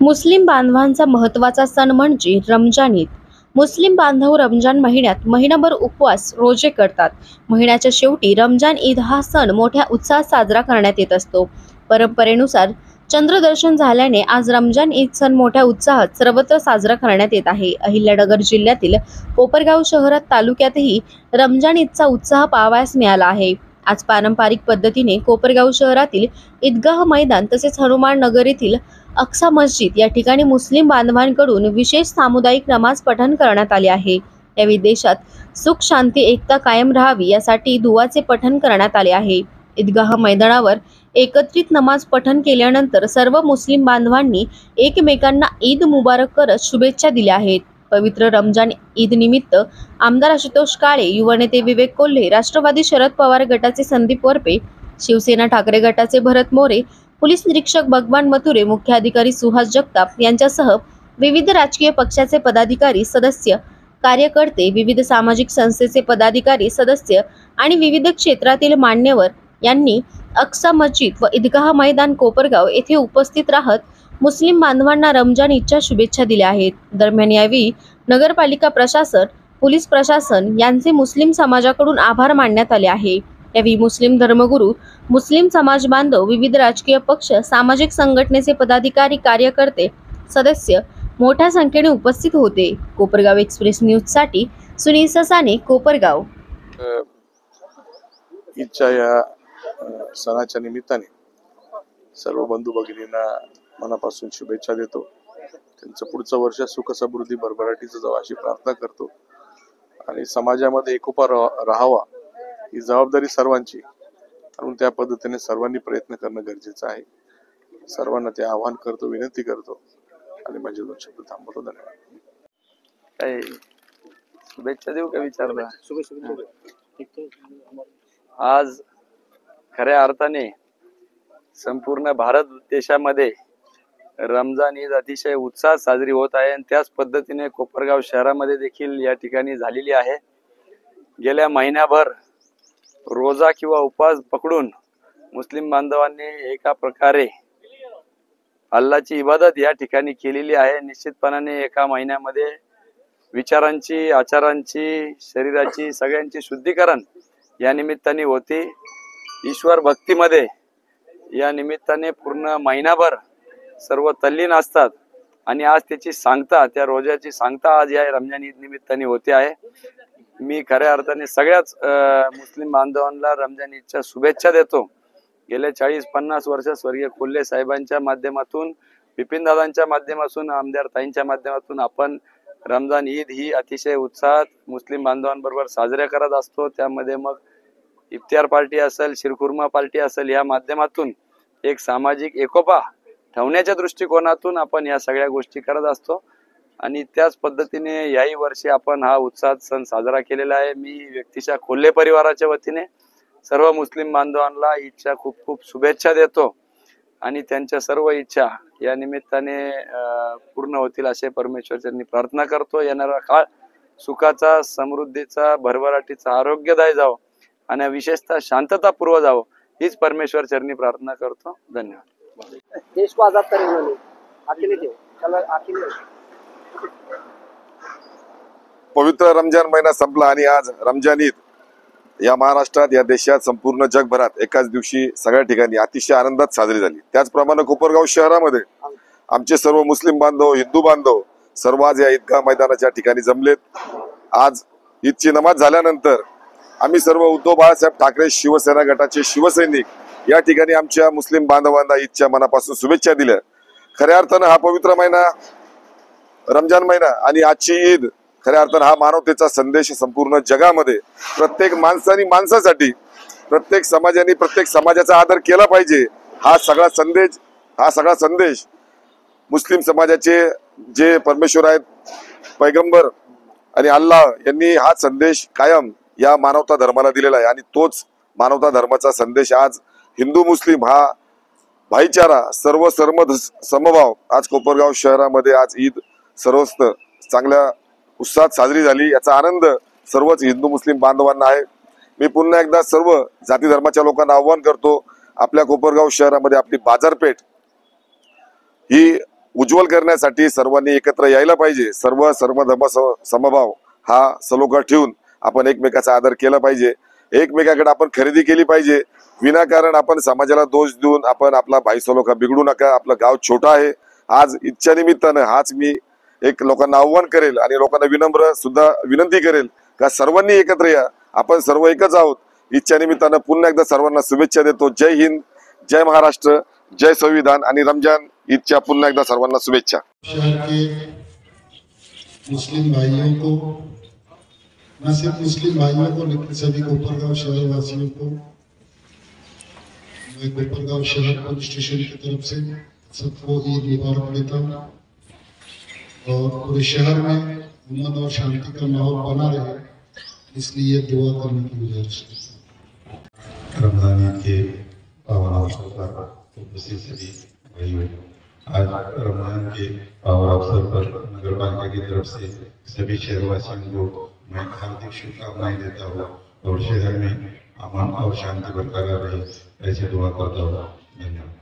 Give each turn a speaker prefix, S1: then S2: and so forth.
S1: मुस्लिम बांधवांचा महत्त्वाचा सण म्हणजे रमजान ईद। मुस्लिम बांधव रमजान महिन्यात महिनाभर उपवास रोजे करतात। महिन्याच्या शेवटी रमजान ईद हा सण मोठ्या उत्साहात साजरा करण्यात येत असतो। परंपरेनुसार चंद्रदर्शन झाल्याने आज रमजान ईद सण मोठ्या उत्साहात सर्वत्र साजरा करण्यात येत आहे। अहिल्यानगर जिल्ह्यातील कोपरगाव शहरात तालुक्यातही रमजान ईदचा उत्साह पाहावयास मिळाला आहे। आज पारंपरिक पद्धतीने कोपरगाव शहरातील ईदगाह मैदान तसेच हनुमान नगर येथील अक्सा मस्जिद या ठिकाणी मुस्लिम बांधवांकडून विशेष सामुदायिक नमाज पठण करण्यात आले आहे। यावेळी देशात सुख शांती एकता कायम राहावी यासाठी दुआचे पठण करण्यात आले आहे। ईदगाह मैदानावर एकत्रित नमाज पठण केल्यानंतर सर्व मुस्लिम बांधवांनी एकमेकांना ईद मुबारक करत शुभेच्छा दिल्या आहेत। पवित्र रमजान ईद निमित्त आमदार आशुतोष काळे, युवा नेते विवेक कोल्हे, राष्ट्रवादी शरद पवार गटाचे संदीप वरपे, शिवसेना ठाकरे गटाचे भरत मोरे, पोलीस निरीक्षक भगवान मथुरे, मुख्य अधिकारी सुहास जगताप यांच्यासह विविध राजकीय पक्षाचे पदाधिकारी, सदस्य, कार्यकर्ते, विविध सामाजिक संस्थेचे पदाधिकारी, सदस्य आणि विविध क्षेत्रातील मान्यवर यांनी अक्सा मस्जिद व ईदगाह मैदान कोपरगाव येथे उपस्थित राहत मुस्लिम बांधवांना रमजान ईदच्या शुभेच्छा दिल्या आहेत। दरम्यान यावेळी नगरपालिका प्रशासन, पोलीस प्रशासन यांचे मुस्लिम समाजाकडून आभार मानण्यात आले आहे। यावेळी मुस्लिम धर्मगुरू, मुस्लिम समाज बांधव, विविध राजकीय पक्ष, सामाजिक संघटनेचे पदाधिकारी, कार्यकर्ते, सदस्य मोठ्या संख्येने उपस्थित होते। कोपरगाव एक्सप्रेस न्यूज साठी सुनील ससाने, कोपरगाव।
S2: ईदच्या या सणाच्या निमित्ताने सर्व बंधू भगिनींना मनापासून शुभेच्छा देतो। त्यांचं पुढचं वर्ष सुख समृद्धी भरभराटीचं जावं अशी प्रार्थना करतो आणि समाजामध्ये एकोपा राहावा ही जबाबदारी सर्वांची, म्हणून त्या पद्धतीने सर्वांनी प्रयत्न करणं गरजेचं आहे। सर्वांना ते आवाहन करतो, विनंती करतो आणि माझे 2 शब्द थांबवतो। धन्यवाद।
S3: काय शुभेच्छा देऊ का विचारला? आज खऱ्या अर्थाने संपूर्ण भारत देशामध्ये रमजान ईद अतिशय उत्साहात साजरी होत आहे आणि त्याच पद्धतीने कोपरगाव शहरामध्ये देखील या ठिकाणी झालेली आहे। गेल्या महिन्याभर रोजा किंवा उपवास पकडून मुस्लिम बांधवांनी एका प्रकारे अल्लाची इबादत या ठिकाणी केलेली आहे। निश्चितपणाने एका महिन्यामध्ये विचारांची, आचारांची, शरीराची, सगळ्यांची शुद्धीकरण या निमित्ताने होते। ईश्वर भक्तीमध्ये या निमित्ताने पूर्ण महिनाभर सर्व तल्लीन असतात आणि आज त्याची सांगता, त्या रोजाची सांगता आज या रमजान ईद निमित्ताने होते आहे। मी खऱ्या अर्थाने सगळ्याच मुस्लिम बांधवांना रमजान ईदच्या शुभेच्छा देतो। गेल्या 40-50 वर्ष स्वर्गीय कोल्हे साहेबांच्या माध्यमातून, बिपिन दादांच्या माध्यमातून, आमदार ताईंच्या माध्यमातून आपण रमजान ईद ही अतिशय उत्साहात मुस्लिम बांधवांबरोबर साजऱ्या करत असतो। त्यामध्ये मग इफ्तियार पार्टी असेल, शिरखुर्मा पार्टी असेल, या माध्यमातून एक सामाजिक एकोपा ठेवण्याच्या दृष्टिकोनातून आपण या सगळ्या गोष्टी करत असतो आणि त्याच पद्धतीने याही वर्षी आपण हा उत्साहात सण साजरा केलेला आहे। मी व्यक्तिशः कोल्हे परिवाराच्या वतीने सर्व मुस्लिम बांधवांना ईदच्या खूप खूप शुभेच्छा देतो आणि त्यांच्या सर्व इच्छा या निमित्ताने पूर्ण होतील असे परमेश्वरचरणी प्रार्थना करतो। येणारा काळ सुखाचा, समृद्धीचा, भरभराटीचा, आरोग्यदायी जावो आणि विशेषतः शांततापूर्व जावो हीच परमेश्वरचरणी प्रार्थना करतो। धन्यवाद।
S4: देश को आजाद करे उन्होंने, अकेले थे, चलो अकेले।
S5: पवित्र रमजान महिना संपला आणि आज रमजान ईद या महाराष्ट्रात, या देशात, संपूर्ण जगभरात एकाच दिवशी सगळ्या ठिकाणी अतिशय आनंदात साजरी झाली। त्याचप्रमाणे कोपरगाव शहरामध्ये आमचे सर्व मुस्लिम बांधव, हिंदू बांधव सर्व आज या ईदगाह मैदानाच्या ठिकाणी जमलेत। आज ईदची नमाज झाल्यानंतर आम्ही सर्व उद्धव बाळासाहेब ठाकरे शिवसेना गटाचे शिवसैनिक या ठिकाणी आमच्या मुस्लिम बांधवांना ईदच्या मनापासून शुभेच्छा दिल्या। खऱ्या अर्थानं हा पवित्र महिना रमजान महिना आणि आजची ईद खऱ्या अर्थानं हा मानवतेचा संदेश संपूर्ण जगामध्ये प्रत्येक माणसाने माणसासाठी, प्रत्येक समाजाने प्रत्येक समाजाचा आदर केला पाहिजे हा सगळा संदेश मुस्लिम समाजाचे जे परमेश्वर आहेत, पैगंबर आणि अल्लाह यांनी हा संदेश कायम या मानवता धर्माला दिलेला आहे आणि तोच मानवता धर्माचा संदेश आज हिंदू मुस्लिम हा भाईचारा, सर्व समभाव आज कोपरगाव शहरामध्ये आज ईद सर्वत्र चांगल्या उत्साहात साजरी झाली। याचा आनंद सर्वच हिंदू मुस्लिम बांधवांना आहे। मी पुन्हा एकदा सर्व जाती धर्माच्या लोकांना आव्हान करतो, आपल्या कोपरगाव शहरामध्ये आपली बाजारपेठ ही उज्ज्वल करण्यासाठी सर्वांनी एकत्र यायला पाहिजे. सर्व धर्म समभाव हा सलोखा ठेवून आपण एकमेकाचा आदर केला पाहिजे. एकमेकाकडे आपण खरेदी केली पाहिजे. विनाकारण आपण समाजाला दोष देऊन आपण आपला भाई सलोखा बिघडू नका. आपलं गाव छोटं आहे. आज इच्छा निमित्तानं हाच मी एक लोकांना आव्हान करेल आणि लोकांना विनम्र सुद्धा विनंती करेल का सर्वांनी एकत्र या. आपण सर्व एकच आहोत. इच्छा निमित्तानं पुन्हा एकदा सर्वांना शुभेच्छा देतो. जय हिंद, जय महाराष्ट्र, जय संविधान आणि रमजान ईदच्या पुन्हा एकदा सर्वांना शुभेच्छा.
S6: शहर के मुस्लिम भाइयों को, न सिर्फ मुस्लिम भाइयों को लेकिन सभी कोपरगांव शहर वासियों को मैं कोपरगांव शहर पुलिस स्टेशन की तरफ से सबको ईद मुबारक देता हूँ और पूरे शहर में अमन और शांति का माहौल बना रहे इसलिए दुआ करने की गुजारिश करता हूँ।
S7: रमजान ईद के पावन अवसर पर उपस्थित सभी भाइयों, आज रमजान के पावन अवसर पर नगर पालिका की तरफ से सभी शहरवासियों को मैं हार्दिक शुभकामनाएं देता हूँ और शहर में अमन और शांति बरकरार रहे ऐसे दुआ करता हूँ. धन्यवाद.